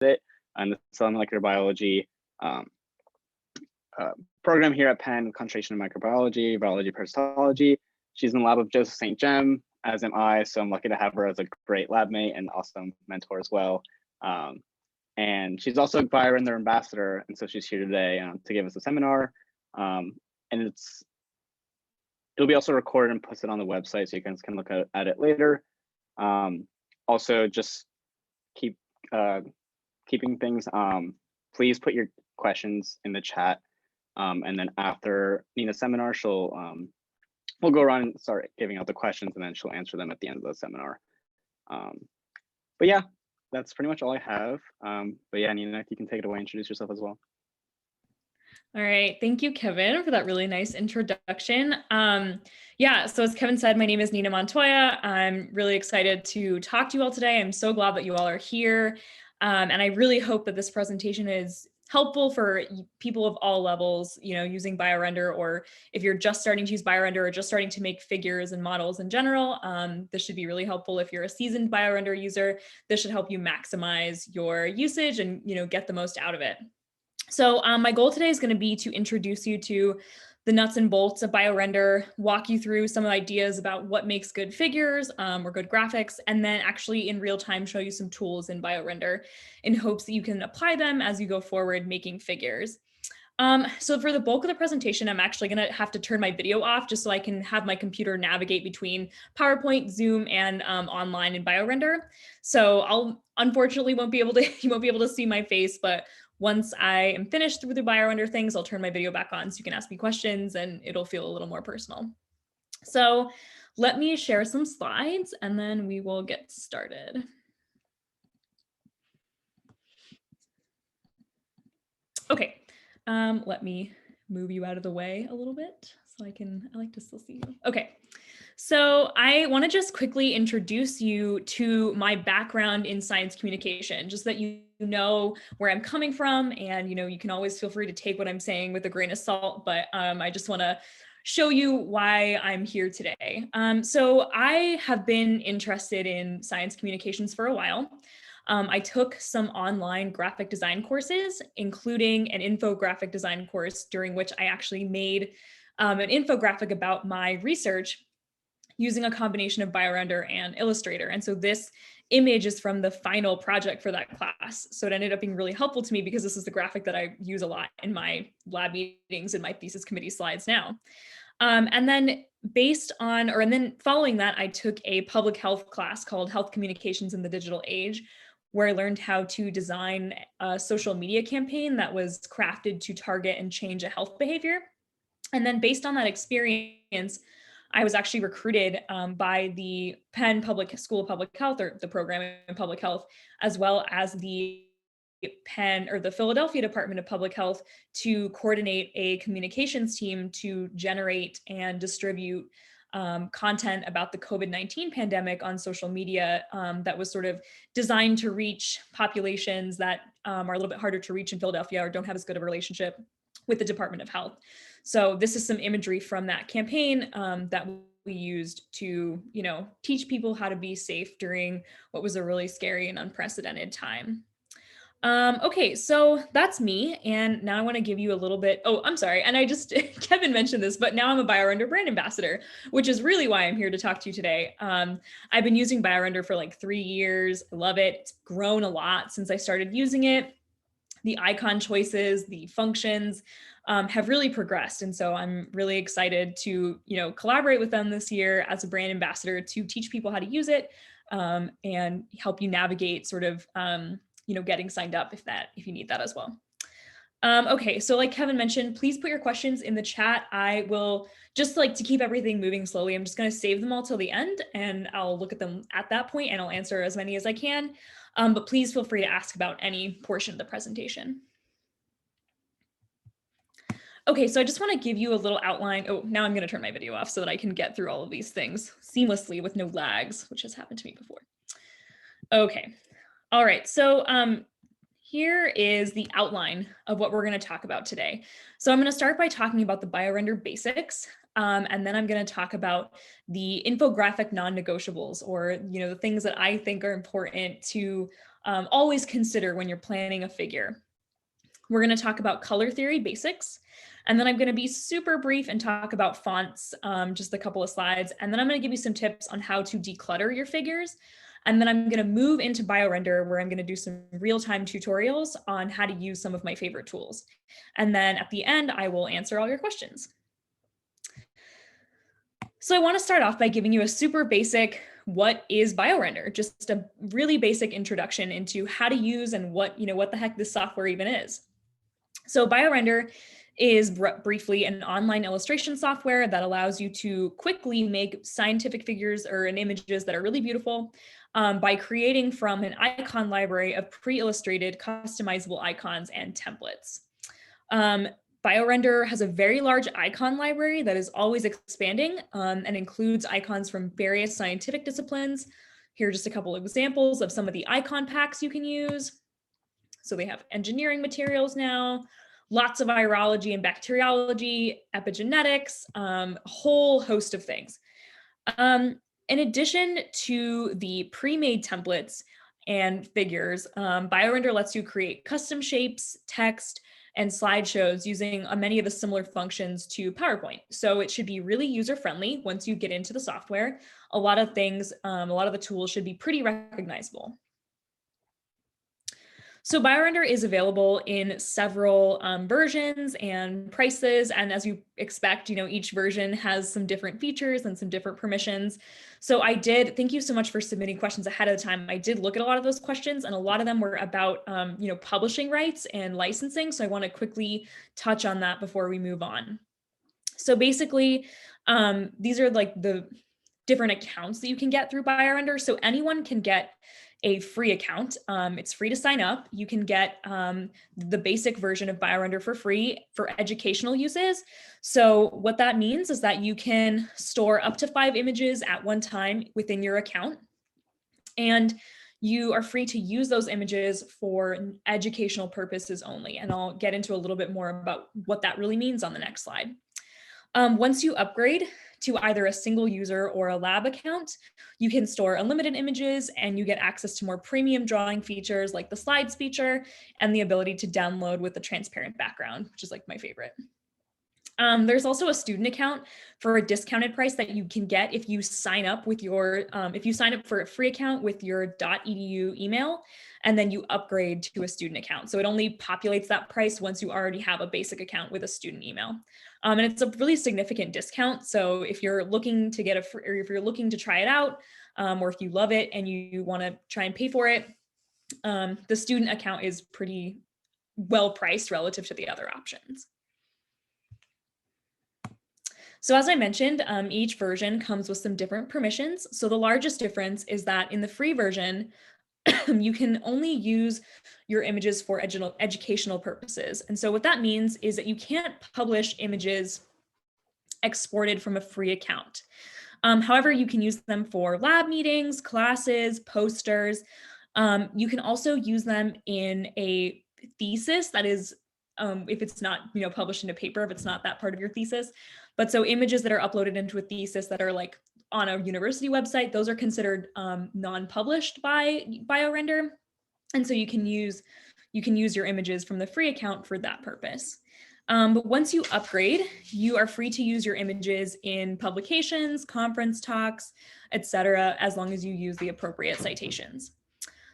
it in the cell molecular biology um, program here at Penn, concentration in microbiology, virology, parasitology. She's in the lab of Joseph St. Jem, as am I, so I'm lucky to have her as a great lab mate and awesome mentor as well. And she's also a BioRender ambassador, and so she's here today to give us a seminar. And it'll be also recorded and posted on the website, so you guys can look at it later. Also, just keeping things, please put your questions in the chat. And then after Nina's seminar, we'll go around and start giving out the questions, and then she'll answer them at the end of the seminar. But yeah, that's pretty much all I have. But yeah, Nina, if you can take it away, introduce yourself as well. All right, thank you, Kevin, for that really nice introduction. Yeah, so as Kevin said, my name is Nina Montoya. I'm really excited to talk to you all today. I'm so glad that you all are here. And I really hope that this presentation is helpful for people of all levels, using BioRender, or if you're just starting to use BioRender or just starting to make figures and models in general, this should be really helpful. If you're a seasoned BioRender user, this should help you maximize your usage and, get the most out of it. So my goal today is going to be to introduce you to the nuts and bolts of BioRender, walk you through some ideas about what makes good figures or good graphics, and then actually in real time show you some tools in BioRender in hopes that you can apply them as you go forward making figures. So for the bulk of the presentation, I'm actually going to have to turn my video off just so I can have my computer navigate between PowerPoint, Zoom, and online in BioRender. So I'll unfortunately you won't be able to see my face, but once I am finished through the BioRender things, I'll turn my video back on so you can ask me questions and it'll feel a little more personal. So let me share some slides and then we will get started. Okay, let me move you out of the way a little bit so I like to still see you. Okay. So I want to just quickly introduce you to my background in science communication, just that you know where I'm coming from, and you can always feel free to take what I'm saying with a grain of salt, but I just want to show you why I'm here today. So I have been interested in science communications for a while. I took some online graphic design courses, including an infographic design course during which I actually made an infographic about my research using a combination of BioRender and Illustrator. And so this image is from the final project for that class. So it ended up being really helpful to me because this is the graphic that I use a lot in my lab meetings and my thesis committee slides now. And then following that, I took a public health class called Health Communications in the Digital Age, where I learned how to design a social media campaign that was crafted to target and change a health behavior. And then based on that experience, I was actually recruited by the Penn Public School of Public Health, or the program in public health, as well as the Penn or the Philadelphia Department of Public Health to coordinate a communications team to generate and distribute content about the COVID-19 pandemic on social media that was sort of designed to reach populations that are a little bit harder to reach in Philadelphia or don't have as good of a relationship with the Department of Health. So this is some imagery from that campaign that we used to, teach people how to be safe during what was a really scary and unprecedented time. Okay, so that's me. And now I want to give you a little bit, I'm sorry. And Kevin mentioned this, but now I'm a BioRender brand ambassador, which is really why I'm here to talk to you today. I've been using BioRender for like 3 years. I love it. It's grown a lot since I started using it. The icon choices, the functions have really progressed. And so I'm really excited to, collaborate with them this year as a brand ambassador to teach people how to use it and help you navigate sort of, getting signed up if you need that as well. Okay, so like Kevin mentioned, please put your questions in the chat. I will just to keep everything moving slowly. I'm just going to save them all till the end and I'll look at them at that point and I'll answer as many as I can. But please feel free to ask about any portion of the presentation. Okay, so I just want to give you a little outline. Oh, now I'm going to turn my video off so that I can get through all of these things seamlessly with no lags, which has happened to me before. Okay, all right, so here is the outline of what we're going to talk about today. So I'm going to start by talking about the BioRender basics. And then I'm going to talk about the infographic non-negotiables, or the things that I think are important to always consider when you're planning a figure. We're going to talk about color theory basics. And then I'm going to be super brief and talk about fonts, just a couple of slides. And then I'm going to give you some tips on how to declutter your figures. And then I'm going to move into BioRender, where I'm going to do some real-time tutorials on how to use some of my favorite tools. And then at the end, I will answer all your questions. So I want to start off by giving you a super basic, what is BioRender? Just a really basic introduction into how to use and what the heck this software even is. So BioRender is briefly an online illustration software that allows you to quickly make scientific figures or images that are really beautiful by creating from an icon library of pre-illustrated customizable icons and templates. BioRender has a very large icon library that is always expanding and includes icons from various scientific disciplines. Here are just a couple of examples of some of the icon packs you can use. So they have engineering materials now, lots of virology and bacteriology, epigenetics, a whole host of things. In addition to the pre-made templates and figures, BioRender lets you create custom shapes, text, and slideshows using many of the similar functions to PowerPoint. So it should be really user-friendly once you get into the software. A lot of things, a lot of the tools should be pretty recognizable. So BioRender is available in several versions and prices. And as you expect, each version has some different features and some different permissions. So thank you so much for submitting questions ahead of time. I did look at a lot of those questions, and a lot of them were about, publishing rights and licensing. So I want to quickly touch on that before we move on. So basically, these are like the different accounts that you can get through BioRender. So anyone can get a free account. It's free to sign up. You can get the basic version of BioRender for free for educational uses. So what that means is that you can store up to 5 images at one time within your account. And you are free to use those images for educational purposes only. And I'll get into a little bit more about what that really means on the next slide. Once you upgrade to either a single user or a lab account, you can store unlimited images, and you get access to more premium drawing features like the slides feature and the ability to download with a transparent background, which is like my favorite. There's also a student account for a discounted price that you can get if you sign up with if you sign up for a free account with your .edu email, and then you upgrade to a student account. So it only populates that price once you already have a basic account with a student email. And it's a really significant discount. So if you're looking to get or if you're looking to try it out, or if you love it and you want to try and pay for it, the student account is pretty well priced relative to the other options. So as I mentioned, each version comes with some different permissions. So the largest difference is that in the free version, you can only use your images for educational purposes. And so what that means is that you can't publish images exported from a free account. However, you can use them for lab meetings, classes, posters. You can also use them in a thesis that is, if it's not published in a paper, if it's not that part of your thesis. But so images that are uploaded into a thesis that are like on a university website, those are considered non-published by BioRender. And so you can use your images from the free account for that purpose. But once you upgrade, you are free to use your images in publications, conference talks, etc., as long as you use the appropriate citations.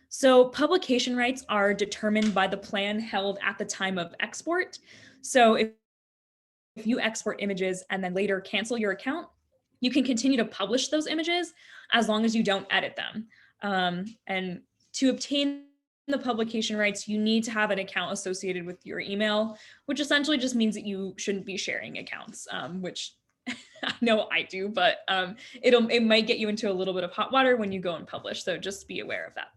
So publication rights are determined by the plan held at the time of export. So if you export images and then later cancel your account, you can continue to publish those images as long as you don't edit them. And to obtain the publication rights, you need to have an account associated with your email, which essentially just means that you shouldn't be sharing accounts, which I know I do, but it might get you into a little bit of hot water when you go and publish. So just be aware of that.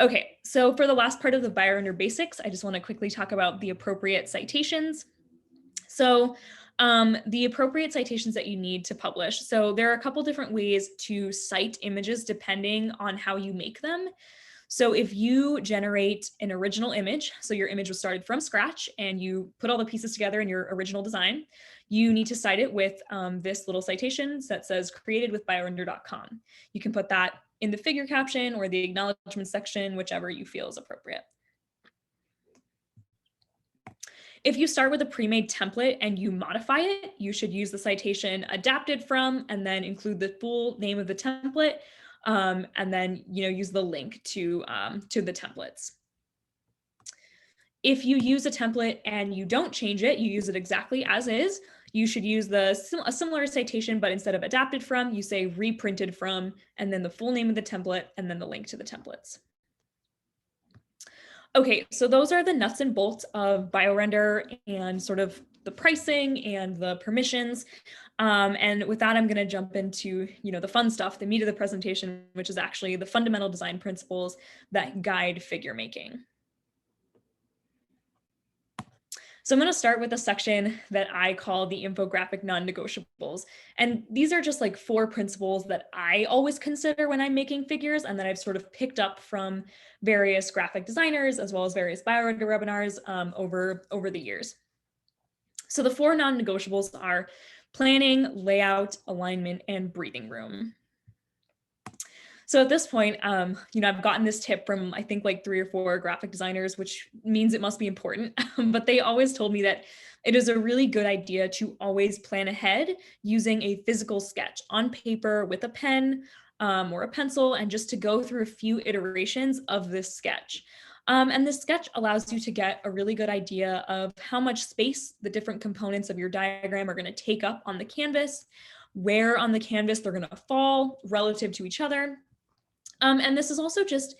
Okay, so for the last part of the BioRender basics, I just want to quickly talk about the appropriate citations. So the appropriate citations that you need to publish. So there are a couple different ways to cite images depending on how you make them. So if you generate an original image, so your image was started from scratch and you put all the pieces together in your original design, you need to cite it with this little citation that says created with biorender.com. You can put that in the figure caption or the acknowledgement section, whichever you feel is appropriate. If you start with a pre-made template and you modify it, you should use the citation adapted from and then include the full name of the template, and then use the link to the templates. If you use a template and you don't change it, you use it exactly as is, you should use a similar citation, but instead of adapted from, you say reprinted from, and then the full name of the template, and then the link to the templates. Okay, so those are the nuts and bolts of BioRender and sort of the pricing and the permissions. And with that, I'm going to jump into the fun stuff, the meat of the presentation, which is actually the fundamental design principles that guide figure making. So I'm going to start with a section that I call the infographic non-negotiables. And these are just like 4 principles that I always consider when I'm making figures and that I've sort of picked up from various graphic designers as well as various BioRender webinars over the years. So the 4 non-negotiables are planning, layout, alignment, and breathing room. So at this point, I've gotten this tip from I think like 3 or 4 graphic designers, which means it must be important. But they always told me that it is a really good idea to always plan ahead using a physical sketch on paper with a pen or a pencil, and just to go through a few iterations of this sketch. And this sketch allows you to get a really good idea of how much space the different components of your diagram are going to take up on the canvas, where on the canvas they're going to fall relative to each other. And this is also just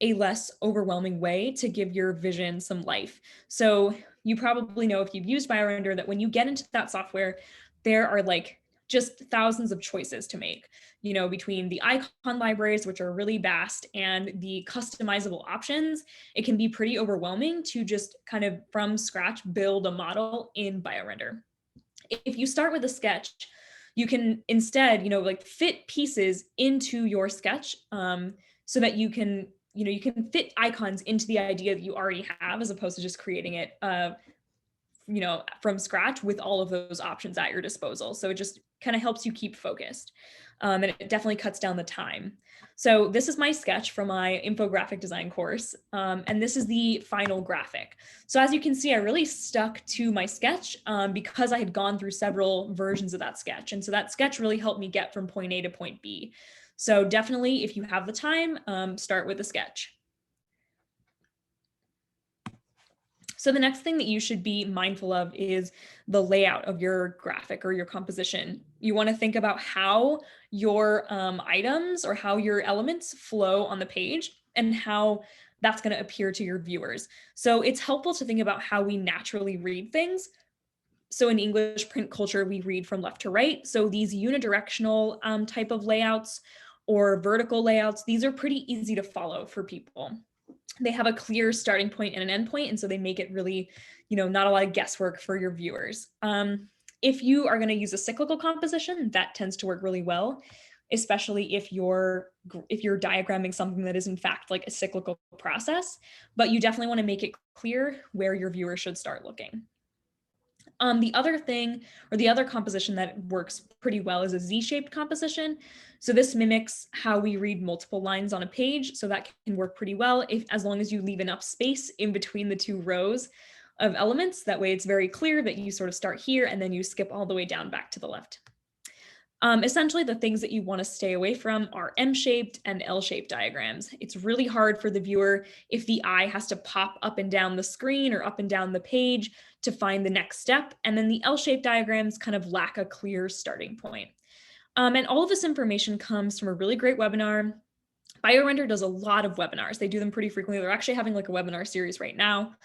a less overwhelming way to give your vision some life. So you probably know if you've used BioRender that when you get into that software, there are like just thousands of choices to make, between the icon libraries, which are really vast, and the customizable options. It can be pretty overwhelming to just kind of from scratch build a model in BioRender. If you start with a sketch, you can instead, fit pieces into your sketch so that you can fit icons into the idea that you already have, as opposed to just creating it, from scratch with all of those options at your disposal. So it just kind of helps you keep focused. And it definitely cuts down the time. So this is my sketch from my infographic design course. And this is the final graphic. So as you can see, I really stuck to my sketch because I had gone through several versions of that sketch. And so that sketch really helped me get from point A to point B. So definitely, if you have the time, start with a sketch. So the next thing that you should be mindful of is the layout of your graphic or your composition. You want to think about how your items or how your elements flow on the page and how that's going to appear to your viewers. So it's helpful to think about how we naturally read things. So in English print culture, we read from left to right. So these unidirectional type of layouts or vertical layouts, these are pretty easy to follow for people. They have a clear starting point and an end point, and so they make it really, not a lot of guesswork for your viewers. If you are going to use a cyclical composition, that tends to work really well, especially if you're diagramming something that is in fact like a cyclical process, but you definitely want to make it clear where your viewers should start looking. The other thing, or the other composition that works pretty well, is a Z-shaped composition. So this mimics how we read multiple lines on a page. So that can work pretty well as long as you leave enough space in between the 2 rows of elements. That way it's very clear that you sort of start here and then you skip all the way down back to the left. Essentially, the things that you want to stay away from are M-shaped and L-shaped diagrams. It's really hard for the viewer if the eye has to pop up and down the screen or up and down the page to find the next step. And then the L-shaped diagrams kind of lack a clear starting point. And all of this information comes from a really great webinar. BioRender does a lot of webinars. They do them pretty frequently. They're actually having like a webinar series right now.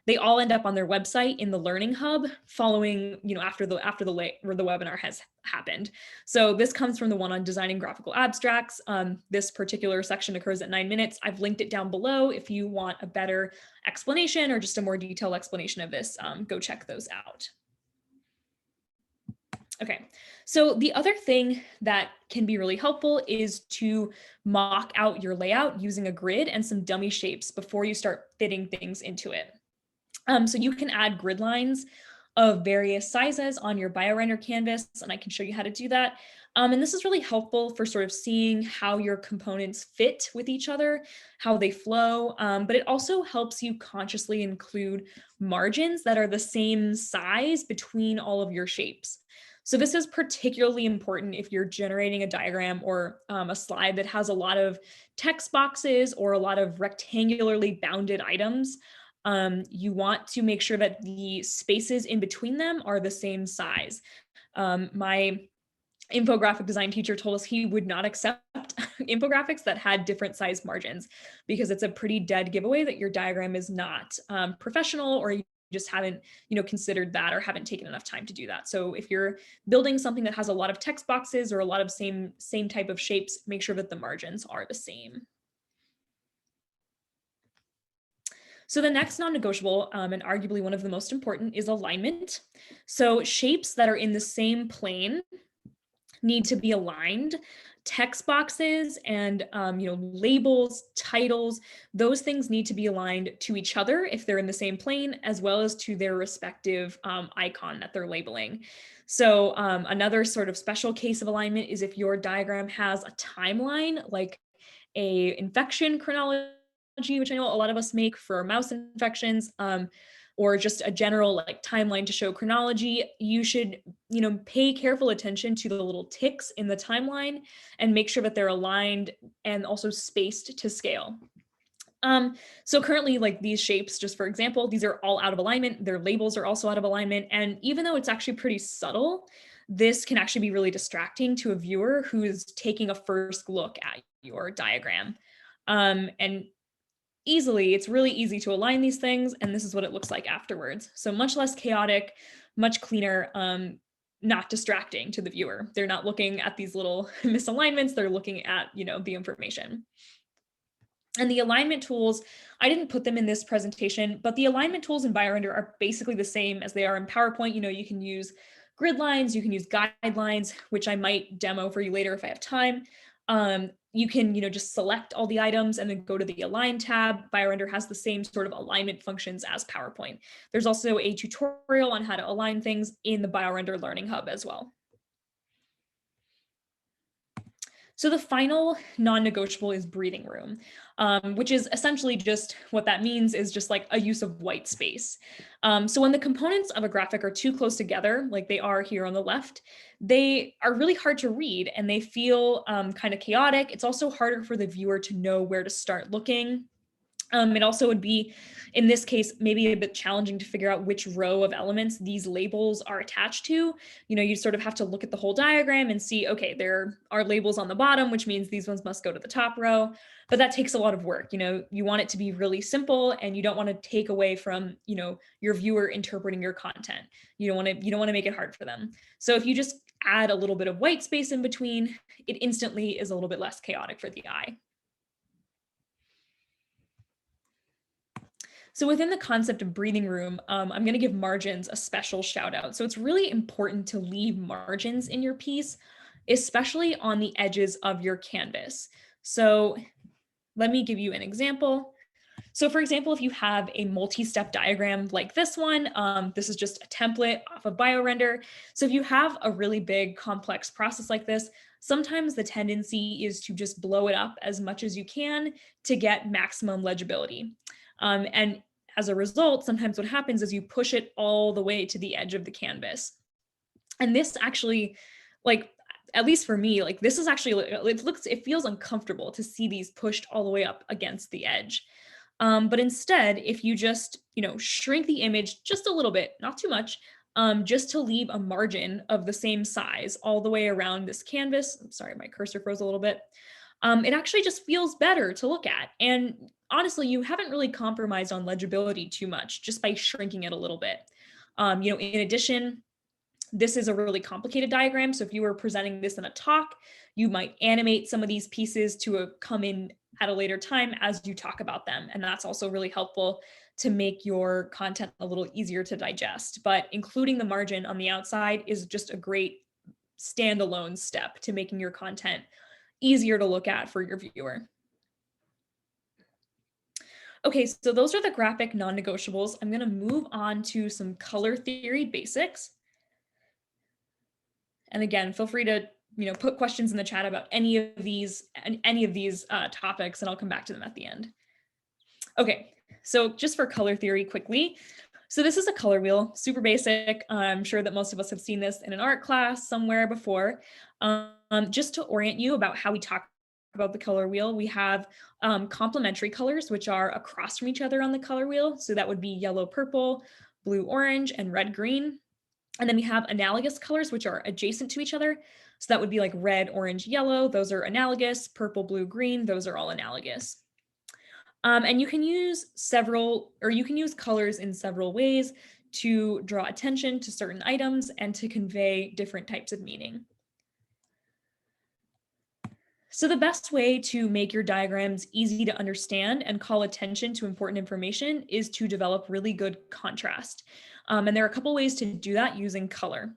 They all end up on their website in the Learning Hub following, after the webinar has happened. So this comes from the one on designing graphical abstracts. This particular section occurs at 9 minutes. I've linked it down below if you want a better explanation or just a more detailed explanation of this. Go check those out. Okay, so the other thing that can be really helpful is to mock out your layout using a grid and some dummy shapes before you start fitting things into it. So you can add grid lines of various sizes on your BioRender canvas, and I can show you how to do that. And this is really helpful for sort of seeing how your components fit with each other, how they flow, but it also helps you consciously include margins that are the same size between all of your shapes. So this is particularly important if you're generating a diagram or a slide that has a lot of text boxes or a lot of rectangularly bounded items. You want to make sure that the spaces in between them are the same size. My infographic design teacher told us he would not accept infographics that had different size margins because it's a pretty dead giveaway that your diagram is not professional, or you just haven't considered that or haven't taken enough time to do that. So if you're building something that has a lot of text boxes or a lot of same type of shapes, make sure that the margins are the same. So the next non-negotiable, and arguably one of the most important, is alignment. So shapes that are in the same plane need to be aligned. Text boxes and labels, titles, those things need to be aligned to each other if they're in the same plane, as well as to their respective icon that they're labeling. So another sort of special case of alignment is if your diagram has a timeline, like a infection chronology, which I know a lot of us make for mouse infections, or just a general like timeline to show chronology. You should, pay careful attention to the little ticks in the timeline and make sure that they're aligned and also spaced to scale. So currently, like these shapes, just for example, these are all out of alignment. Their labels are also out of alignment. And even though it's actually pretty subtle, this can actually be really distracting to a viewer who is taking a first look at your diagram. And it's really easy to align these things, and this is what it looks like afterwards. So much less chaotic, much cleaner, not distracting to the viewer. They're not looking at these little misalignments, they're looking at, the information. And the alignment tools, I didn't put them in this presentation, but the alignment tools in BioRender are basically the same as they are in PowerPoint. You can use grid lines, you can use guidelines, which I might demo for you later if I have time. You can, just select all the items and then go to the Align tab. BioRender has the same sort of alignment functions as PowerPoint. There's also a tutorial on how to align things in the BioRender Learning Hub as well. So the final non-negotiable is breathing room, which is essentially just what that means is just like a use of white space. So when the components of a graphic are too close together, like they are here on the left, they are really hard to read and they feel kind of chaotic. It's also harder for the viewer to know where to start looking. It also would be, in this case, maybe a bit challenging to figure out which row of elements these labels are attached to. You sort of have to look at the whole diagram and see, okay, there are labels on the bottom, which means these ones must go to the top row. But that takes a lot of work. You want it to be really simple, and you don't want to take away from, your viewer interpreting your content. You don't want to make it hard for them. So if you just add a little bit of white space in between, it instantly is a little bit less chaotic for the eye. So within the concept of breathing room, I'm going to give margins a special shout out. So it's really important to leave margins in your piece, especially on the edges of your canvas. So let me give you an example. So for example, if you have a multi-step diagram like this one, this is just a template off of BioRender. So if you have a really big complex process like this, sometimes the tendency is to just blow it up as much as you can to get maximum legibility. And as a result, sometimes what happens is you push it all the way to the edge of the canvas. And this actually, like, at least for me, like this is actually, it feels uncomfortable to see these pushed all the way up against the edge. But instead, if you just, shrink the image just a little bit, not too much, just to leave a margin of the same size all the way around this canvas. I'm sorry, my cursor froze a little bit. It actually just feels better to look at. And honestly, you haven't really compromised on legibility too much just by shrinking it a little bit. In addition, this is a really complicated diagram. So if you were presenting this in a talk, you might animate some of these pieces to come in at a later time as you talk about them. And that's also really helpful to make your content a little easier to digest. But including the margin on the outside is just a great standalone step to making your content easier to look at for your viewer. Okay, so those are the graphic non-negotiables. I'm gonna move on to some color theory basics. And again, feel free to put questions in the chat about any of these topics, and I'll come back to them at the end. Okay, so just for color theory quickly. So this is a color wheel, super basic. I'm sure that most of us have seen this in an art class somewhere before. Just to orient you about how we talk about the color wheel, we have complementary colors, which are across from each other on the color wheel. So that would be yellow, purple, blue, orange, and red, green. And then we have analogous colors, which are adjacent to each other. So that would be like red, orange, yellow. Those are analogous. Purple, blue, green. Those are all analogous. And you can use colors in several ways to draw attention to certain items and to convey different types of meaning. So the best way to make your diagrams easy to understand and call attention to important information is to develop really good contrast. And there are a couple ways to do that using color.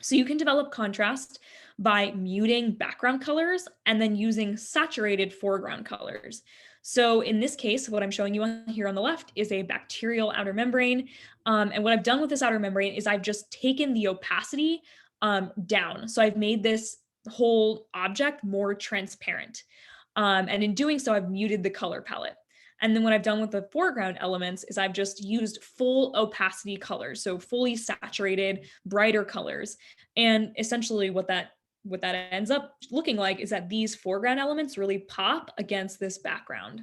So you can develop contrast by muting background colors and then using saturated foreground colors. So in this case, what I'm showing you here on the left is a bacterial outer membrane. And what I've done with this outer membrane is I've just taken the opacity down. So I've made this whole object more transparent. And in doing so, I've muted the color palette. And then what I've done with the foreground elements is I've just used full opacity colors, so fully saturated, brighter colors. And essentially what that ends up looking like is that these foreground elements really pop against this background.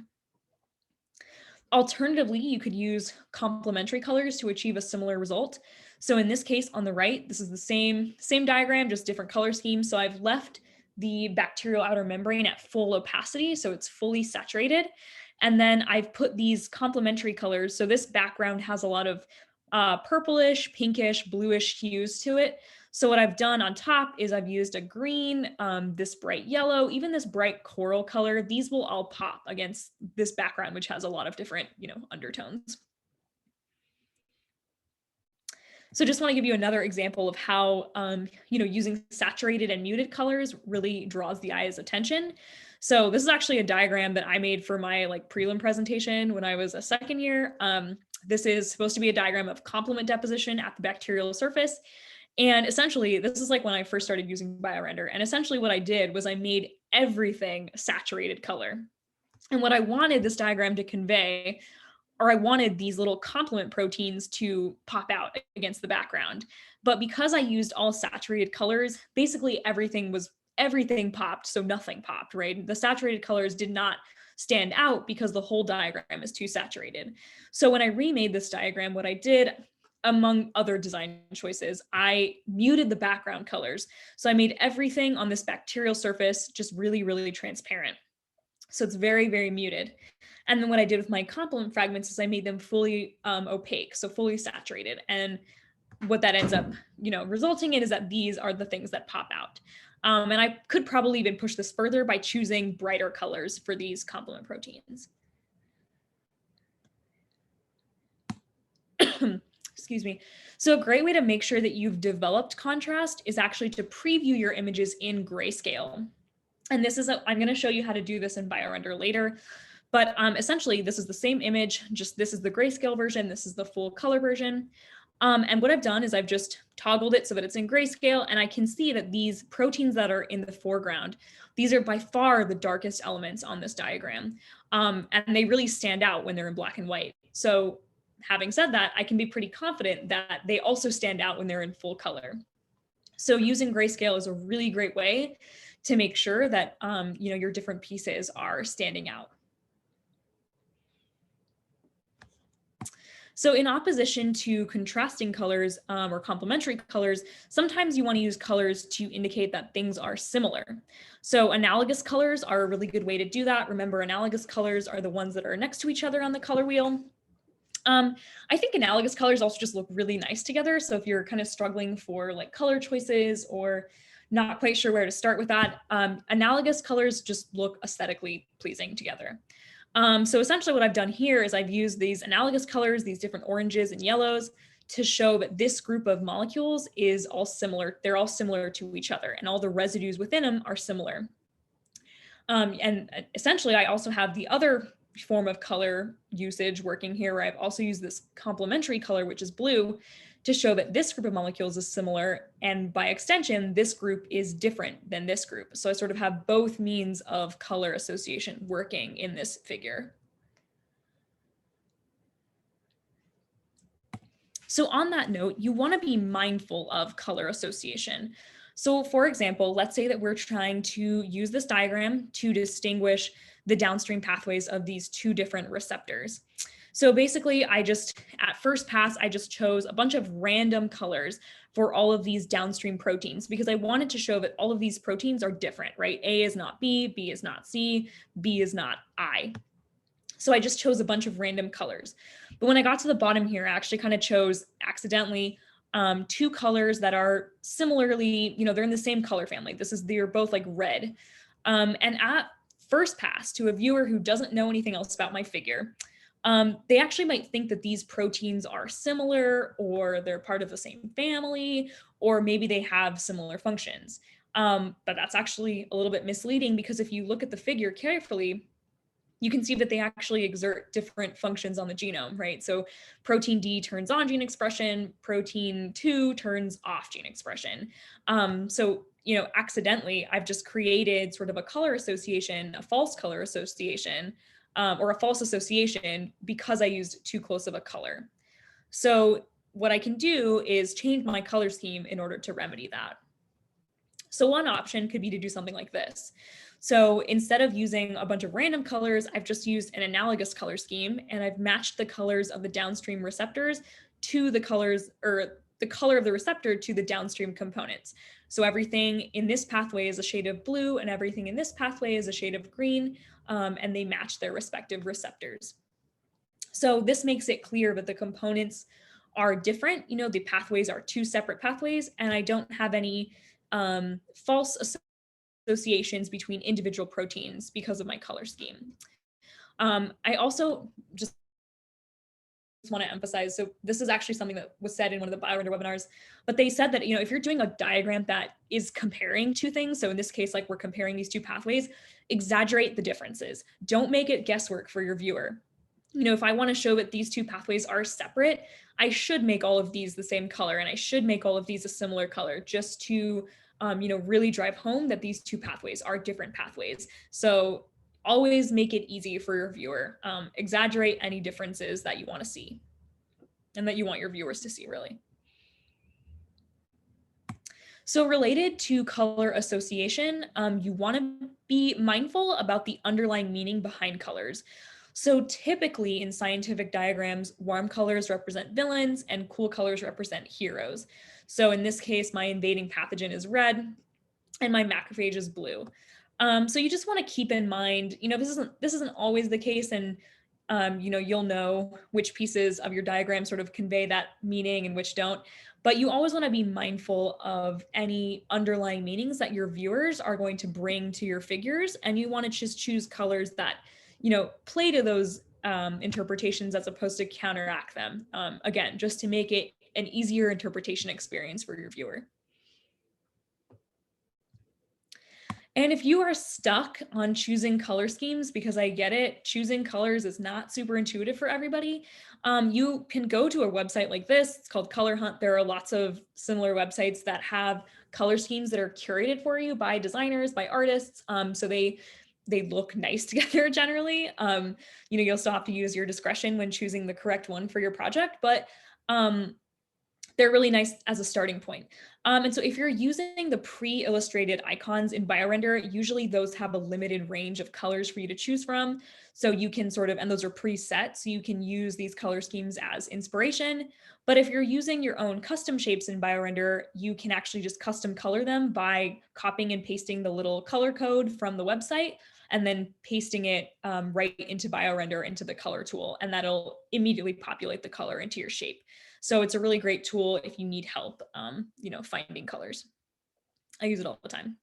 Alternatively, you could use complementary colors to achieve a similar result. So in this case on the right, this is the same diagram, just different color schemes. So I've left the bacterial outer membrane at full opacity, so it's fully saturated. And then I've put these complementary colors. So this background has a lot of purplish, pinkish, bluish hues to it. So what I've done on top is I've used a green, this bright yellow, even this bright coral color. These will all pop against this background, which has a lot of different, undertones. So just want to give you another example of how, using saturated and muted colors really draws the eye's attention. So this is actually a diagram that I made for my prelim presentation when I was a second year. This is supposed to be a diagram of complement deposition at the bacterial surface. And essentially, this is when I first started using BioRender. And essentially what I did was I made everything saturated color. And what I wanted this diagram to convey, or I wanted these little complement proteins to pop out against the background. But because I used all saturated colors, basically everything popped, so nothing popped, right? The saturated colors did not stand out because the whole diagram is too saturated. So when I remade this diagram, what I did, among other design choices, I muted the background colors. So I made everything on this bacterial surface just really, really transparent. So it's very, very muted. And then what I did with my complement fragments is I made them fully opaque, so fully saturated. And what that ends up, resulting in is that these are the things that pop out. And I could probably even push this further by choosing brighter colors for these complement proteins. Excuse me. So a great way to make sure that you've developed contrast is actually to preview your images in grayscale. And this is, I'm going to show you how to do this in BioRender later. But essentially, this is the same image, just this is the grayscale version, this is the full color version. And what I've done is I've just toggled it so that it's in grayscale, and I can see that these proteins that are in the foreground, these are by far the darkest elements on this diagram. And they really stand out when they're in black and white. So having said that, I can be pretty confident that they also stand out when they're in full color. So using grayscale is a really great way to make sure that your different pieces are standing out. So in opposition to contrasting colors or complementary colors, sometimes you want to use colors to indicate that things are similar. So analogous colors are a really good way to do that. Remember, analogous colors are the ones that are next to each other on the color wheel. I think analogous colors also just look really nice together. So if you're kind of struggling for color choices or not quite sure where to start with that, analogous colors just look aesthetically pleasing together. So essentially what I've done here is I've used these analogous colors, these different oranges and yellows, to show that this group of molecules is all similar. They're all similar to each other, and all the residues within them are similar. And essentially I also have the other form of color usage working here, where I've also used this complementary color, which is blue, to show that this group of molecules is similar, and by extension, this group is different than this group. So I sort of have both means of color association working in this figure. So on that note, you want to be mindful of color association. So for example, let's say that we're trying to use this diagram to distinguish the downstream pathways of these two different receptors. So basically, at first pass, I just chose a bunch of random colors for all of these downstream proteins because I wanted to show that all of these proteins are different, right? A is not B, B is not C, B is not I. So I just chose a bunch of random colors. But when I got to the bottom here, I actually kind of chose accidentally two colors that are similarly, they're in the same color family. They're both like red. And at first pass, to a viewer who doesn't know anything else about my figure, they actually might think that these proteins are similar, or they're part of the same family, or maybe they have similar functions. But that's actually a little bit misleading, because if you look at the figure carefully, you can see that they actually exert different functions on the genome, right? So protein D turns on gene expression, protein 2 turns off gene expression. Accidentally, I've just created sort of a color association, a false color association, or a false association because I used too close of a color. So what I can do is change my color scheme in order to remedy that. So one option could be to do something like this. So instead of using a bunch of random colors, I've just used an analogous color scheme, and I've matched the colors of the downstream receptors to the colors, or the color of the receptor to the downstream components. So everything in this pathway is a shade of blue, and everything in this pathway is a shade of green, and they match their respective receptors. So this makes it clear that the components are different. The pathways are two separate pathways, and I don't have any false associations between individual proteins because of my color scheme. I also just want to emphasize, so this is actually something that was said in one of the BioRender webinars, but they said that, if you're doing a diagram that is comparing two things, so in this case, like we're comparing these two pathways, exaggerate the differences. Don't make it guesswork for your viewer. If I want to show that these two pathways are separate, I should make all of these the same color, and I should make all of these a similar color, just to really drive home that these two pathways are different pathways. So always make it easy for your viewer. Exaggerate any differences that you want to see and that you want your viewers to see, really. So related to color association, you want to be mindful about the underlying meaning behind colors. So typically in scientific diagrams, warm colors represent villains and cool colors represent heroes. So in this case, my invading pathogen is red and my macrophage is blue. So you just want to keep in mind, this isn't always the case, and you'll know which pieces of your diagram sort of convey that meaning and which don't. But you always want to be mindful of any underlying meanings that your viewers are going to bring to your figures, and you want to just choose colors that play to those interpretations as opposed to counteract them. Again, just to make it an easier interpretation experience for your viewer. And if you are stuck on choosing color schemes, because I get it, choosing colors is not super intuitive for everybody, you can go to a website like this. It's called Color Hunt. There are lots of similar websites that have color schemes that are curated for you by designers, by artists. So they look nice together generally. You'll still have to use your discretion when choosing the correct one for your project, but they're really nice as a starting point. And so if you're using the pre-illustrated icons in BioRender, usually those have a limited range of colors for you to choose from. So you can and those are preset, so you can use these color schemes as inspiration. But if you're using your own custom shapes in BioRender, you can actually just custom color them by copying and pasting the little color code from the website, and then pasting it right into BioRender, into the color tool, and that'll immediately populate the color into your shape. So it's a really great tool if you need help, finding colors. I use it all the time.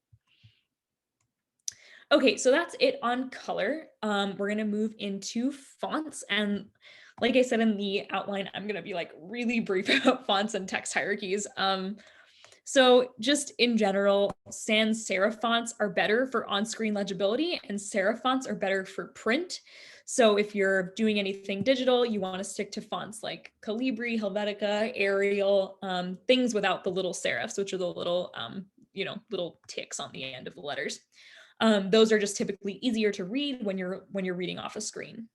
Okay, so that's it on color. We're gonna move into fonts, and like I said in the outline, I'm gonna be like really brief about fonts and text hierarchies. So just in general, sans serif fonts are better for on-screen legibility, and serif fonts are better for print. So if you're doing anything digital, you want to stick to fonts like Calibri, Helvetica, Arial, things without the little serifs, which are the little, little ticks on the end of the letters. Those are just typically easier to read when you're reading off a screen.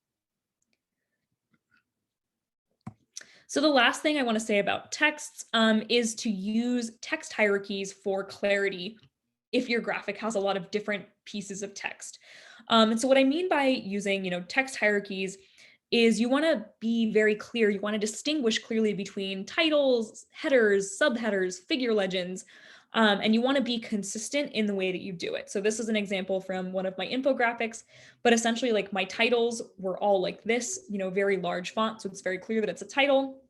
So the last thing I want to say about texts is to use text hierarchies for clarity if your graphic has a lot of different pieces of text. And so what I mean by using, text hierarchies is you want to be very clear. You want to distinguish clearly between titles, headers, subheaders, figure legends, and you want to be consistent in the way that you do it. So this is an example from one of my infographics, but essentially like my titles were all like this, very large font. So it's very clear that it's a title.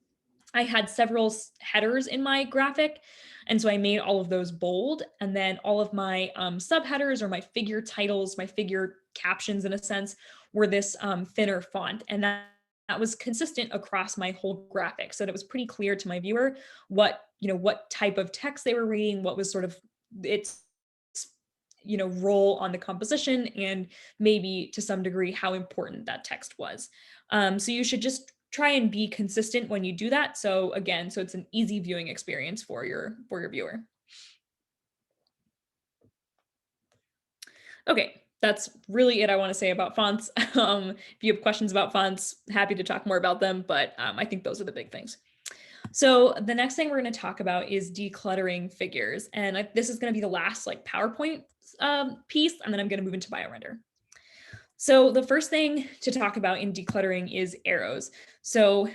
I had several headers in my graphic. And so I made all of those bold, and then all of my subheaders or my figure titles, my figure captions in a sense, were this thinner font. And that was consistent across my whole graphic. So that it was pretty clear to my viewer what type of text they were reading, what was sort of its role on the composition, and maybe to some degree how important that text was. So you should just try and be consistent when you do that. So again, so it's an easy viewing experience for your viewer. Okay, that's really it I want to say about fonts. If you have questions about fonts, happy to talk more about them, but I think those are the big things. So the next thing we're going to talk about is decluttering figures. And this is going to be the last like PowerPoint piece, and then I'm going to move into BioRender. So the first thing to talk about in decluttering is arrows. So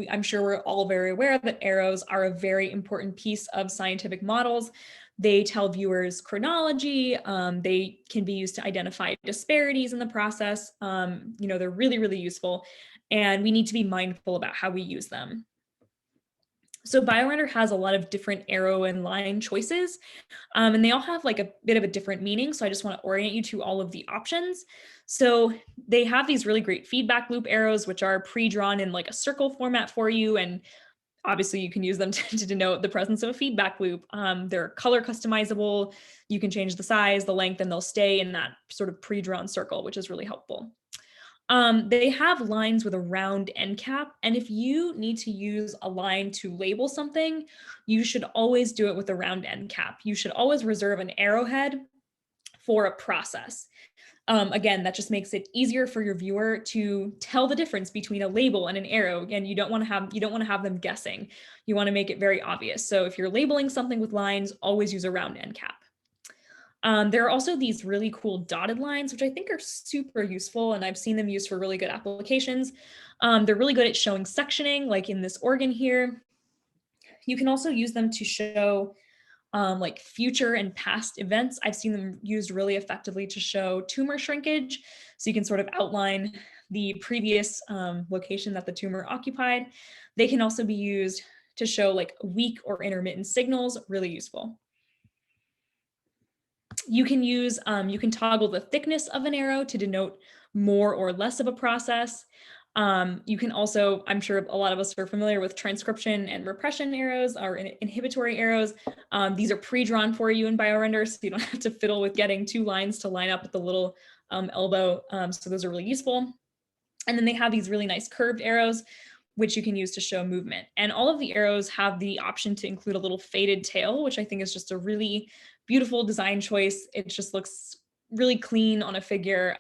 I'm sure we're all very aware that arrows are a very important piece of scientific models. They tell viewers chronology. They can be used to identify disparities in the process. They're really, really useful, and we need to be mindful about how we use them. So BioRender has a lot of different arrow and line choices, and they all have like a bit of a different meaning. So I just want to orient you to all of the options. So they have these really great feedback loop arrows, which are pre-drawn in like a circle format for you. And obviously you can use them to denote the presence of a feedback loop. They're color customizable. You can change the size, the length, and they'll stay in that sort of pre-drawn circle, which is really helpful. They have lines with a round end cap, and if you need to use a line to label something, you should always do it with a round end cap. You should always reserve an arrowhead for a process. Again, that just makes it easier for your viewer to tell the difference between a label and an arrow. Again, you don't want to have them guessing. You want to make it very obvious. So if you're labeling something with lines, always use a round end cap. There are also these really cool dotted lines, which I think are super useful, and I've seen them used for really good applications. They're really good at showing sectioning, like in this organ here. You can also use them to show like future and past events. I've seen them used really effectively to show tumor shrinkage. So you can sort of outline the previous location that the tumor occupied. They can also be used to show like weak or intermittent signals, really useful. You can toggle the thickness of an arrow to denote more or less of a process. You can also, I'm sure a lot of us are familiar with transcription and repression arrows or inhibitory arrows. These are pre-drawn for you in BioRender, so you don't have to fiddle with getting two lines to line up with the little elbow. So those are really useful. And then they have these really nice curved arrows, which you can use to show movement. And all of the arrows have the option to include a little faded tail, which I think is just a really beautiful design choice. It just looks really clean on a figure,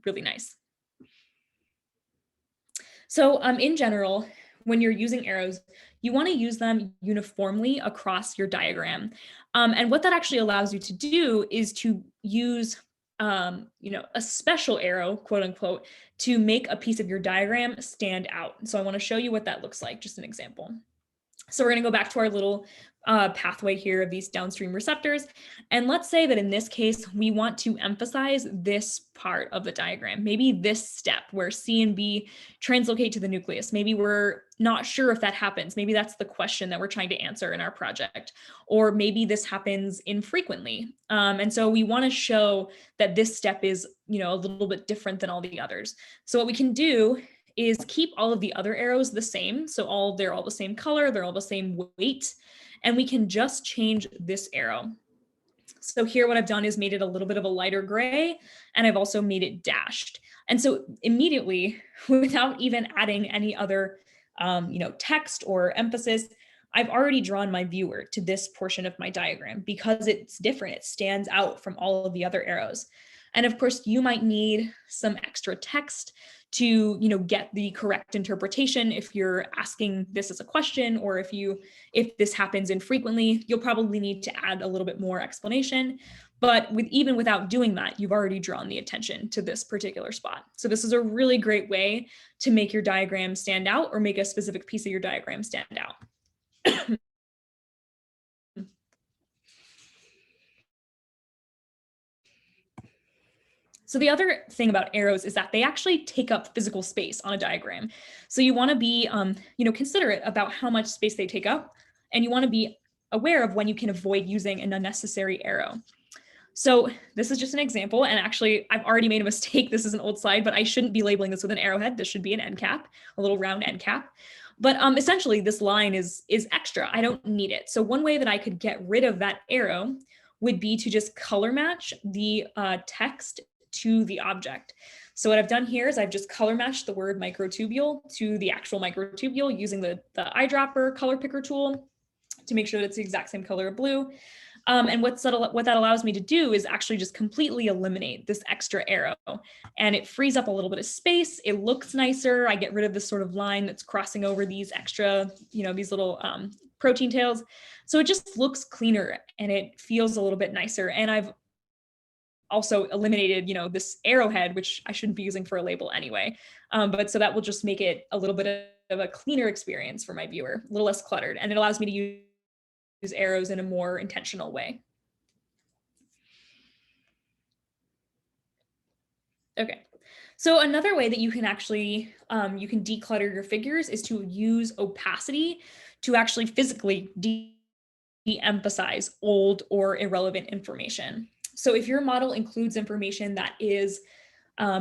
really nice. So in general, when you're using arrows, you want to use them uniformly across your diagram. And what that actually allows you to do is to use a special arrow, quote unquote, to make a piece of your diagram stand out. So I want to show you what that looks like, just an example. So we're going to go back to our little pathway here of these downstream receptors. And let's say that in this case, we want to emphasize this part of the diagram, maybe this step where C and B translocate to the nucleus. Maybe we're not sure if that happens. Maybe that's the question that we're trying to answer in our project. Or maybe this happens infrequently. And so we want to show that this step is, a little bit different than all the others. So what we can do is keep all of the other arrows the same. So they're all the same color, they're all the same weight, and we can just change this arrow. So here what I've done is made it a little bit of a lighter gray, and I've also made it dashed. And so immediately, without even adding any other text or emphasis, I've already drawn my viewer to this portion of my diagram because it's different. It stands out from all of the other arrows. And of course, you might need some extra text to get the correct interpretation if you're asking this as a question, or if this happens infrequently, you'll probably need to add a little bit more explanation. But even without doing that, you've already drawn the attention to this particular spot. So this is a really great way to make your diagram stand out, or make a specific piece of your diagram stand out. So the other thing about arrows is that they actually take up physical space on a diagram. So you want to be, considerate about how much space they take up, and you want to be aware of when you can avoid using an unnecessary arrow. So this is just an example, and actually I've already made a mistake. This is an old slide, but I shouldn't be labeling this with an arrowhead. This should be an end cap, a little round end cap. But essentially this line is extra. I don't need it. So one way that I could get rid of that arrow would be to just color match the text to the object. So what I've done here is I've just color matched the word microtubule to the actual microtubule using the eyedropper color picker tool to make sure that it's the exact same color of blue. And what that allows me to do is actually just completely eliminate this extra arrow, and it frees up a little bit of space. It looks nicer. I get rid of this sort of line that's crossing over these extra, these little protein tails. So it just looks cleaner and it feels a little bit nicer. And I've also eliminated, this arrowhead, which I shouldn't be using for a label anyway. But so that will just make it a little bit of a cleaner experience for my viewer, a little less cluttered. And it allows me to use arrows in a more intentional way. Okay, so another way that you can actually, you can declutter your figures is to use opacity to actually physically de-emphasize old or irrelevant information. So if your model includes information that is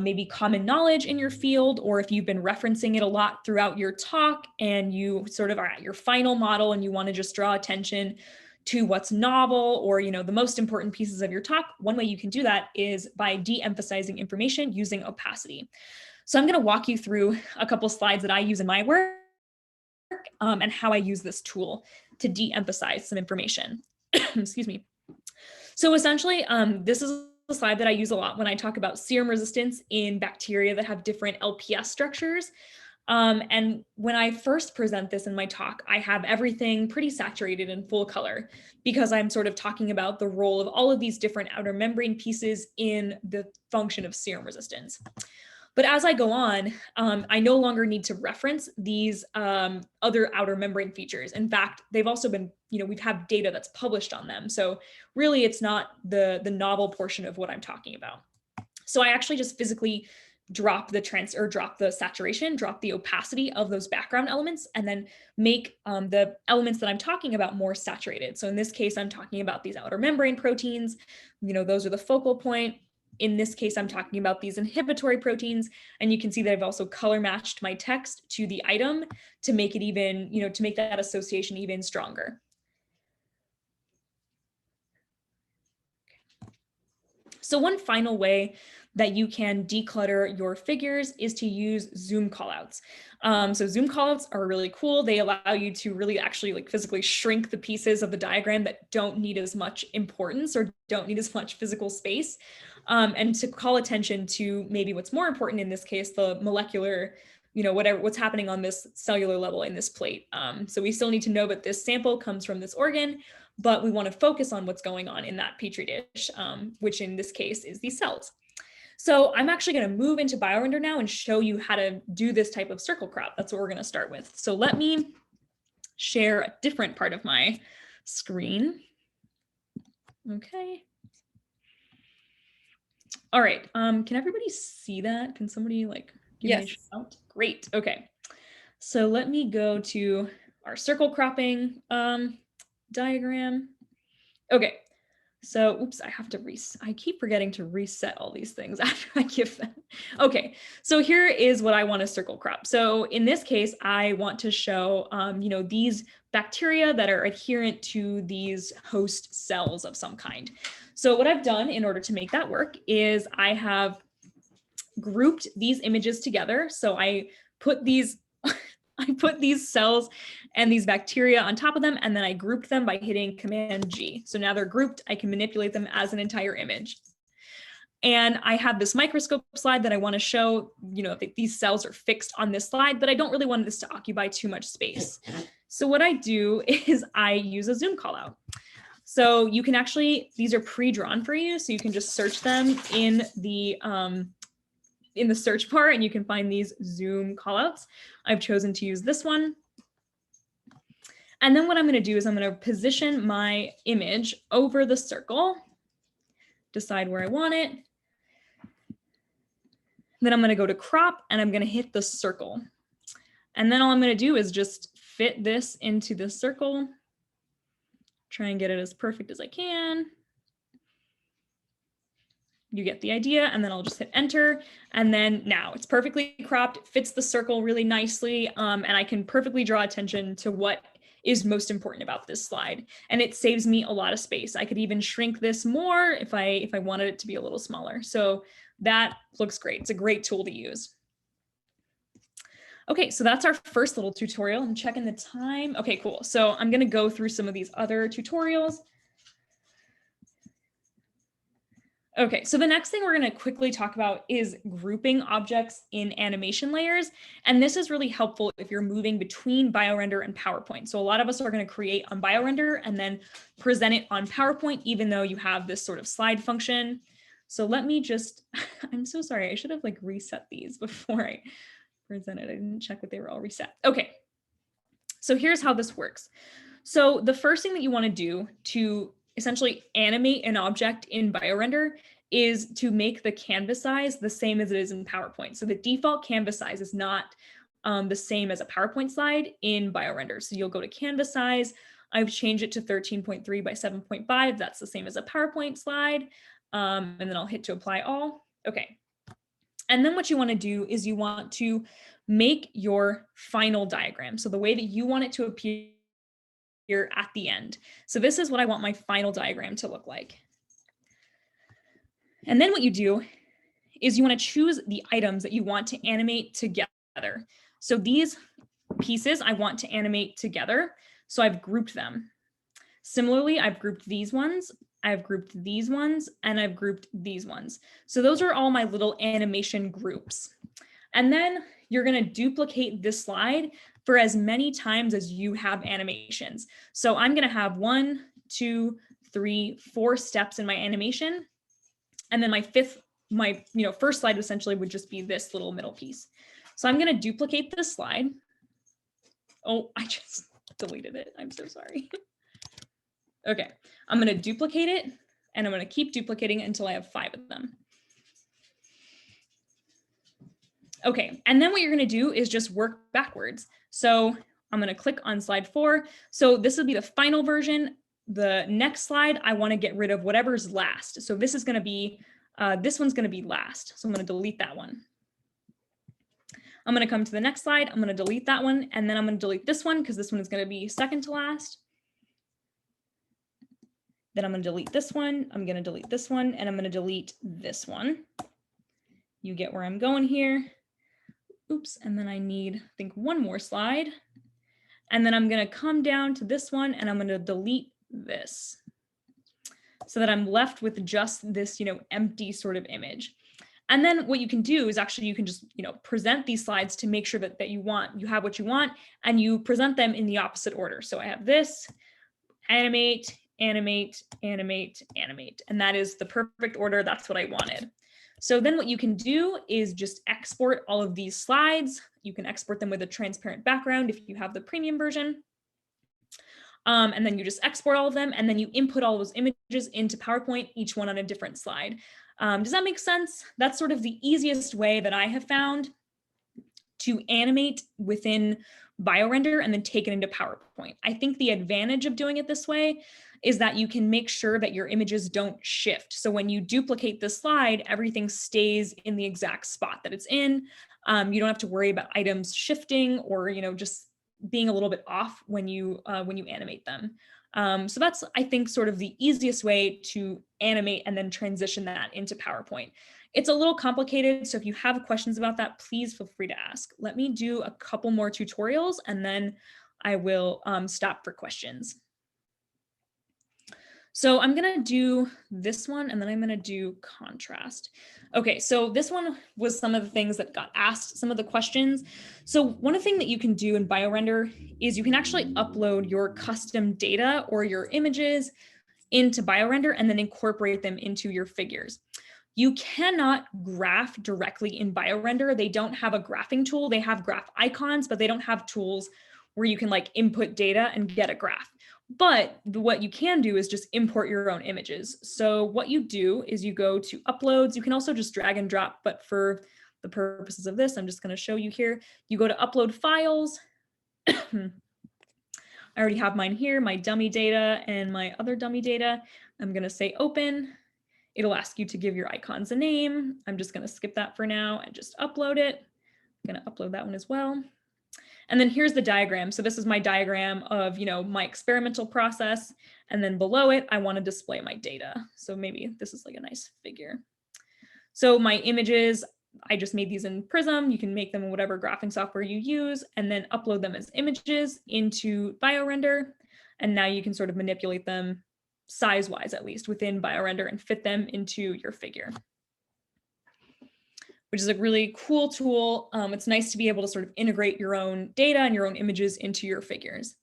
maybe common knowledge in your field, or if you've been referencing it a lot throughout your talk and you sort of are at your final model and you want to just draw attention to what's novel, or the most important pieces of your talk, one way you can do that is by de-emphasizing information using opacity. So I'm going to walk you through a couple slides that I use in my work and how I use this tool to de-emphasize some information. Excuse me. So essentially, this is a slide that I use a lot when I talk about serum resistance in bacteria that have different LPS structures. And when I first present this in my talk, I have everything pretty saturated in full color because I'm sort of talking about the role of all of these different outer membrane pieces in the function of serum resistance. But as I go on, I no longer need to reference these other outer membrane features. In fact, they've also been, we've had data that's published on them. So really, it's not the novel portion of what I'm talking about. So I actually just physically drop the saturation, drop the opacity of those background elements, and then make the elements that I'm talking about more saturated. So in this case, I'm talking about these outer membrane proteins. Those are the focal point. In this case, I'm talking about these inhibitory proteins, and you can see that I've also color matched my text to the item to make it even, to make that association even stronger. So one final way that you can declutter your figures is to use zoom callouts. So zoom callouts are really cool. They allow you to really actually physically shrink the pieces of the diagram that don't need as much importance or don't need as much physical space, and to call attention to maybe what's more important in this case, the molecular, what's happening on this cellular level in this plate. So we still need to know that this sample comes from this organ, but we want to focus on what's going on in that Petri dish, which in this case is these cells. So I'm actually going to move into BioRender now and show you how to do this type of circle crop. That's what we're going to start with. So let me share a different part of my screen. Okay. All right. Can everybody see that? Can somebody give me a shout? Great. Okay. So let me go to our circle cropping diagram. Okay. So, oops, I keep forgetting to reset all these things after I give them. Okay, so here is what I want to circle crop. So in this case, I want to show, these bacteria that are adherent to these host cells of some kind. So what I've done in order to make that work is I have grouped these images together. So I put these I put these cells and these bacteria on top of them, and then I grouped them by hitting Command G. So now they're grouped. I can manipulate them as an entire image. And I have this microscope slide that I want to show, that these cells are fixed on this slide, but I don't really want this to occupy too much space. So what I do is I use a zoom call out. So you can actually, these are pre-drawn for you, so you can just search them in the search bar and you can find these zoom callouts. I've chosen to use this one. And then what I'm going to do is I'm going to position my image over the circle, decide where I want it. Then I'm going to go to crop and I'm going to hit the circle. And then all I'm going to do is just fit this into the circle, try and get it as perfect as I can. You get the idea, and then I'll just hit enter. And then now it's perfectly cropped, it fits the circle really nicely, and I can perfectly draw attention to what is most important about this slide. And it saves me a lot of space. I could even shrink this more if I wanted it to be a little smaller. So that looks great. It's a great tool to use. Okay, so that's our first little tutorial. I'm checking the time. Okay, cool. So I'm going to go through some of these other tutorials. Okay, so the next thing we're going to quickly talk about is grouping objects in animation layers. And this is really helpful if you're moving between BioRender and PowerPoint. So a lot of us are going to create on BioRender and then present it on PowerPoint, even though you have this sort of slide function. So let me just, I'm so sorry, I should have like reset these before I presented. I didn't check that they were all reset. Okay, so here's how this works. So the first thing that you want to do to essentially animate an object in BioRender is to make the canvas size the same as it is in PowerPoint. So the default canvas size is not the same as a PowerPoint slide in BioRender. So you'll go to canvas size. I've changed it to 13.3 by 7.5. That's the same as a PowerPoint slide. And then I'll hit to apply all. Okay. And then what you want to do is you want to make your final diagram. So the way that you want it to appear here at the end. So this is what I want my final diagram to look like. And then what you do is you want to choose the items that you want to animate together. So these pieces I want to animate together. So I've grouped them. Similarly, I've grouped these ones, I've grouped these ones, and I've grouped these ones. So those are all my little animation groups. And then you're going to duplicate this slide for as many times as you have animations. So I'm going to have 1, 2, 3, 4 steps in my animation. And then my first slide essentially would just be this little middle piece. So I'm going to duplicate this slide. Oh, I just deleted it. I'm so sorry. Okay, I'm going to duplicate it and I'm going to keep duplicating it until I have 5 of them. Okay, and then what you're going to do is just work backwards. So I'm going to click on slide 4. So this will be the final version. The next slide, I want to get rid of whatever's last. So this is going to be, this one's going to be last. So I'm going to delete that one. I'm going to come to the next slide. I'm going to delete that one. And then I'm going to delete this one because this one is going to be second to last. Then I'm going to delete this one. I'm going to delete this one. And I'm going to delete this one. You get where I'm going here. Oops. And then I need, I think, one more slide. And then I'm going to come down to this one and I'm going to delete this so that I'm left with just this, empty sort of image. And then what you can do is actually you can just, present these slides to make sure that you have what you want, and you present them in the opposite order. So I have this, animate, animate, animate, animate, and that is the perfect order. That's what I wanted. So then what you can do is just export all of these slides. You can export them with a transparent background if you have the premium version. And then you just export all of them, and then you input all those images into PowerPoint, each one on a different slide. Does that make sense? That's sort of the easiest way that I have found to animate within BioRender and then take it into PowerPoint. I think the advantage of doing it this way is that you can make sure that your images don't shift. So when you duplicate the slide, everything stays in the exact spot that it's in. You don't have to worry about items shifting or, just being a little bit off when you animate them. So that's, I think, sort of the easiest way to animate and then transition that into PowerPoint. It's a little complicated, so if you have questions about that, please feel free to ask. Let me do a couple more tutorials and then I will stop for questions. So I'm gonna do this one and then I'm gonna do contrast. Okay, so this one was some of the things that got asked, some of the questions. So one thing that you can do in BioRender is you can actually upload your custom data or your images into BioRender and then incorporate them into your figures. You cannot graph directly in BioRender. They don't have a graphing tool. They have graph icons, but they don't have tools where you can like input data and get a graph. But what you can do is just import your own images. So what you do is you go to uploads. You can also just drag and drop, but for the purposes of this, I'm just going to show you here. You go to upload files. I already have mine here, my dummy data and my other dummy data. I'm going to say open. It'll ask you to give your icons a name. I'm just going to skip that for now and just upload it. I'm going to upload that one as well. And then here's the diagram. So this is my diagram of, my experimental process. And then below it, I want to display my data. So maybe this is like a nice figure. So my images, I just made these in Prism. You can make them in whatever graphing software you use and then upload them as images into BioRender. And now you can sort of manipulate them size-wise, at least within BioRender, and fit them into your figure, which is a really cool tool. It's nice to be able to sort of integrate your own data and your own images into your figures.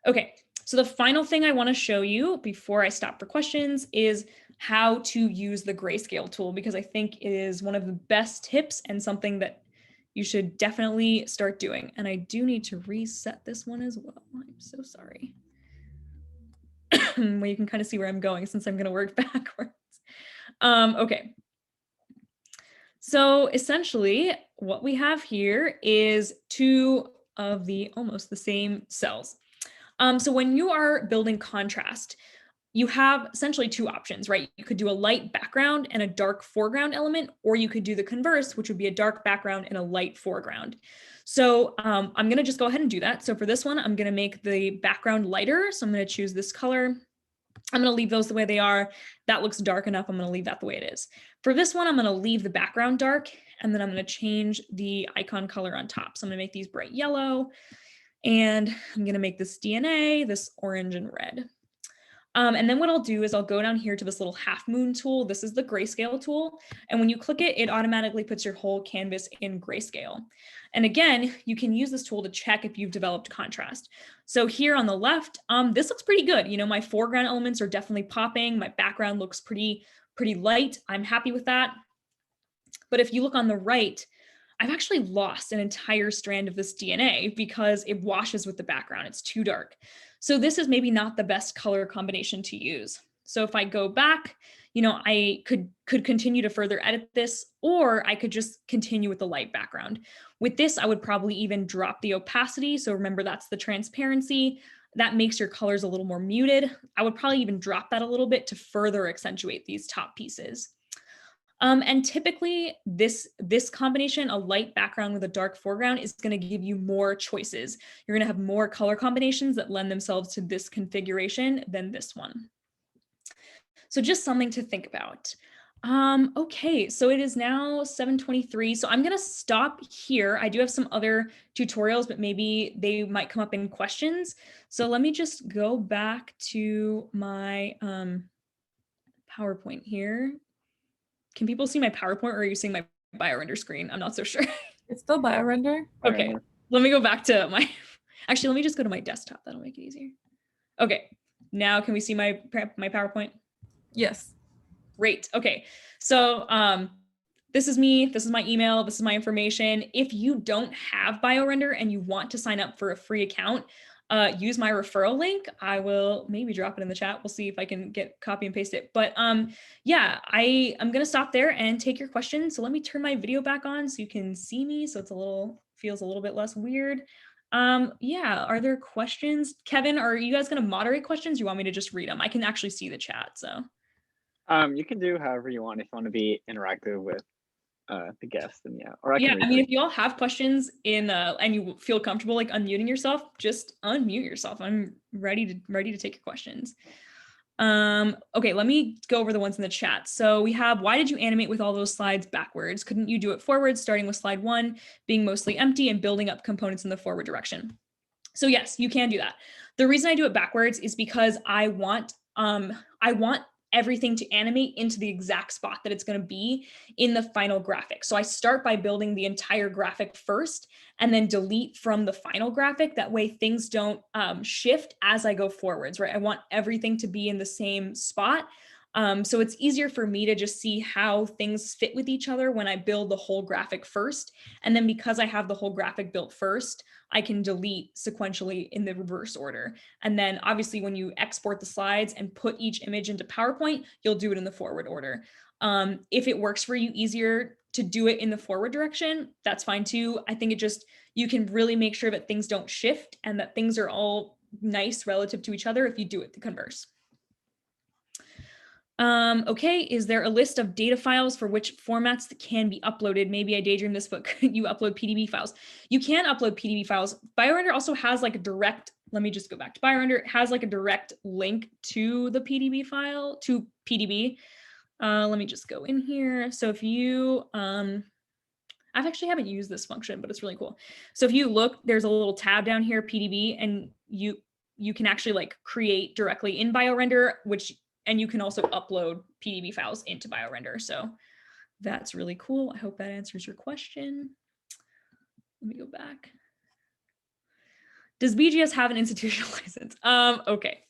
Okay, so the final thing I want to show you before I stop for questions is how to use the grayscale tool, because I think it is one of the best tips and something that you should definitely start doing. And I do need to reset this one as well. I'm so sorry. Well, you can kind of see where I'm going since I'm going to work backwards. Okay. So essentially what we have here is two of the almost the same cells. So when you are building contrast, you have essentially two options, right? You could do a light background and a dark foreground element, or you could do the converse, which would be a dark background and a light foreground. So I'm going to just go ahead and do that. So for this one, I'm going to make the background lighter. So I'm going to choose this color. I'm going to leave those the way they are. That looks dark enough. I'm going to leave that the way it is. For this one, I'm going to leave the background dark, and then I'm going to change the icon color on top. So I'm going to make these bright yellow, and I'm going to make this DNA, this orange and red. And then what I'll do is I'll go down here to this little half moon tool. This is the grayscale tool. And when you click it, it automatically puts your whole canvas in grayscale. And again, you can use this tool to check if you've developed contrast. So here on the left, this looks pretty good. My foreground elements are definitely popping. My background looks pretty light. I'm happy with that. But if you look on the right, I've actually lost an entire strand of this DNA because it washes with the background. It's too dark. So this is maybe not the best color combination to use. So if I go back, I could continue to further edit this, or I could just continue with the light background. With this, I would probably even drop the opacity. So remember, that's the transparency. That makes your colors a little more muted. I would probably even drop that a little bit to further accentuate these top pieces. And typically this combination, a light background with a dark foreground, is going to give you more choices. You're going to have more color combinations that lend themselves to this configuration than this one. So just something to think about. Okay, so it is now 7:23. So I'm going to stop here. I do have some other tutorials, but maybe they might come up in questions. So let me just go back to my PowerPoint here. Can people see my PowerPoint, or are you seeing my BioRender screen? I'm not so sure. It's still BioRender. Okay, let me go back to actually, let me just go to my desktop. That'll make it easier. Okay, now can we see my PowerPoint? Yes. Great. Okay, so this is me, this is my email, this is my information. If you don't have BioRender and you want to sign up for a free account, use my referral link. I will maybe drop it in the chat. We'll see if I can copy and paste it. But yeah, I'm gonna stop there and take your questions. So let me turn my video back on so you can see me. So it's feels a little bit less weird. Yeah, are there questions? Kevin, are you guys gonna moderate questions? You want me to just read them? I can actually see the chat, so. You can do however you want if you want to be interactive with the guest, and yeah, or I Yeah, can I read mean, them. if you all have questions and you feel comfortable like unmuting yourself, just unmute yourself. I'm ready to take your questions. Okay, let me go over the ones in the chat. So we have, why did you animate with all those slides backwards? Couldn't you do it forwards, starting with slide 1, being mostly empty and building up components in the forward direction? So yes, you can do that. The reason I do it backwards is because I want everything to animate into the exact spot that it's going to be in the final graphic. So I start by building the entire graphic first and then delete from the final graphic. That way things don't shift as I go forwards, right? I want everything to be in the same spot. So it's easier for me to just see how things fit with each other when I build the whole graphic first. And then because I have the whole graphic built first, I can delete sequentially in the reverse order. And then obviously when you export the slides and put each image into PowerPoint, you'll do it in the forward order. If it works for you easier to do it in the forward direction, that's fine too. I think you can really make sure that things don't shift and that things are all nice relative to each other if you do it the converse. Okay, is there a list of data files for which formats that can be uploaded? Maybe I daydream this, but could you upload PDB files? You can upload PDB files. BioRender also has like a direct, let me just go back to BioRender. It has like a direct link to the PDB file, to PDB. Let me just go in here. So if you, I actually haven't used this function, but it's really cool. So if you look, there's a little tab down here, PDB, and you can actually like create directly in BioRender, and you can also upload PDB files into BioRender. So that's really cool. I hope that answers your question. Let me go back. Does BGS have an institutional license? Okay.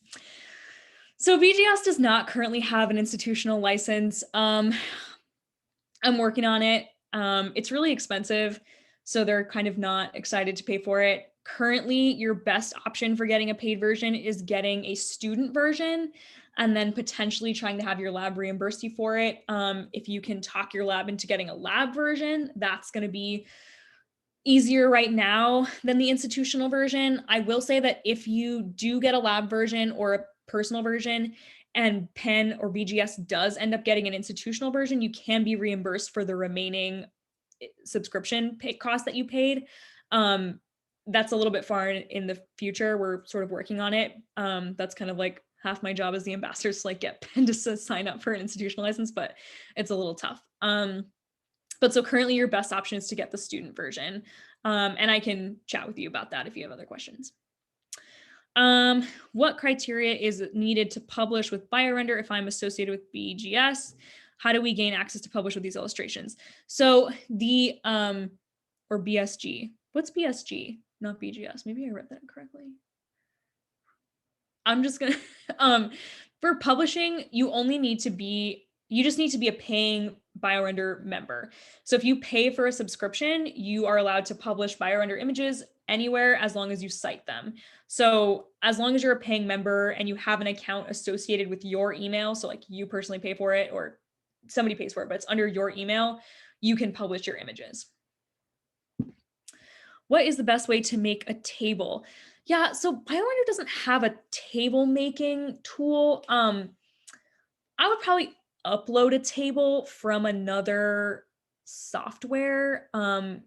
So BGS does not currently have an institutional license. I'm working on it. It's really expensive, so they're kind of not excited to pay for it. Currently, your best option for getting a paid version is getting a student version and then potentially trying to have your lab reimburse you for it. If you can talk your lab into getting a lab version, that's going to be easier right now than the institutional version. I will say that if you do get a lab version or a personal version and Penn or BGS does end up getting an institutional version, you can be reimbursed for the remaining subscription cost that you paid. That's a little bit far in the future. We're sort of working on it. That's kind of like half my job as the ambassador to like get Penn to sign up for an institutional license, but it's a little tough. But so currently your best option is to get the student version. And I can chat with you about that if you have other questions. What criteria is needed to publish with BioRender if I'm associated with BGS? How do we gain access to publish with these illustrations? So the, or BSG, what's BSG? Not BGS, maybe I read that correctly. I'm just gonna, for publishing, you just need to be a paying BioRender member. So if you pay for a subscription, you are allowed to publish BioRender images anywhere as long as you cite them. So as long as you're a paying member and you have an account associated with your email, so like you personally pay for it or somebody pays for it, but it's under your email, you can publish your images. What is the best way to make a table? Yeah, so BioRender doesn't have a table making tool. I would probably upload a table from another software.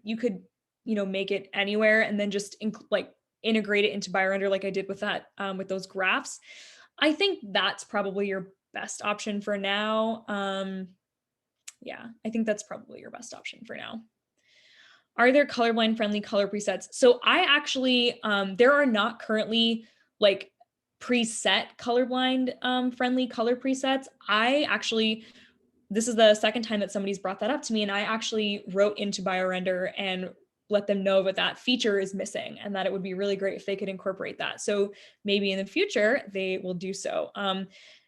You could, make it anywhere and then just integrate it into BioRender like I did with that, with those graphs. I think that's probably your best option for now. Yeah, I think that's probably your best option for now. Are there colorblind friendly color presets? So I actually, there are not currently like preset colorblind friendly color presets. This is the second time that somebody's brought that up to me, and I actually wrote into BioRender and let them know that feature is missing and that it would be really great if they could incorporate that. So maybe in the future they will do so.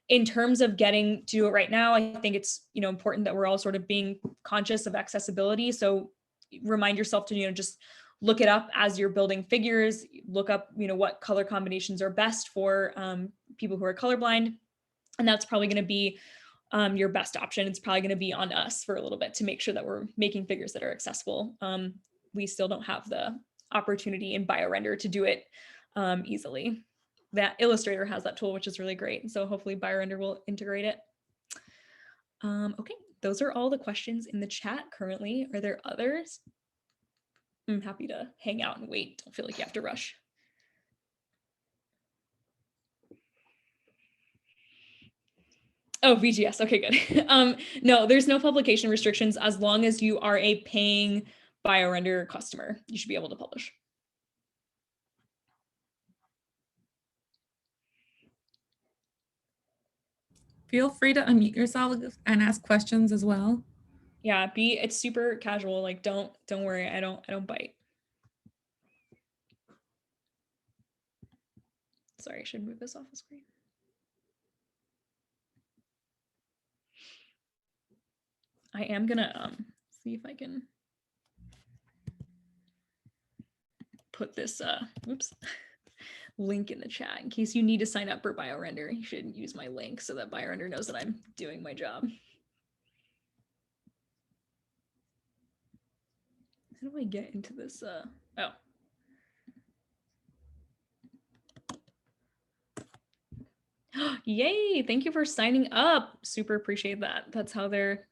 In terms of getting to it right now, I think it's important that we're all sort of being conscious of accessibility. So remind yourself to just look it up as you're building figures. Look up what color combinations are best for people who are colorblind, and that's probably going to be your best option. It's probably going to be on us for a little bit to make sure that we're making figures that are accessible. We still don't have the opportunity in BioRender to do it easily. That Illustrator has that tool, which is really great. So hopefully BioRender will integrate it. Okay, those are all the questions in the chat currently. Are there others? I'm happy to hang out and wait. Don't feel like you have to rush. Oh, VGS. Okay, good. No, there's no publication restrictions as long as you are a paying BioRender customer. You should be able to publish. Feel free to unmute yourself and ask questions as well. Yeah, it's super casual. Like don't worry. I don't bite. Sorry, I should move this off the screen. I am gonna see if I can put this link in the chat in case you need to sign up for BioRender. You should use my link so that BioRender knows that I'm doing my job. How do I get into this? Oh. Yay, thank you for signing up. Super appreciate that. That's how they're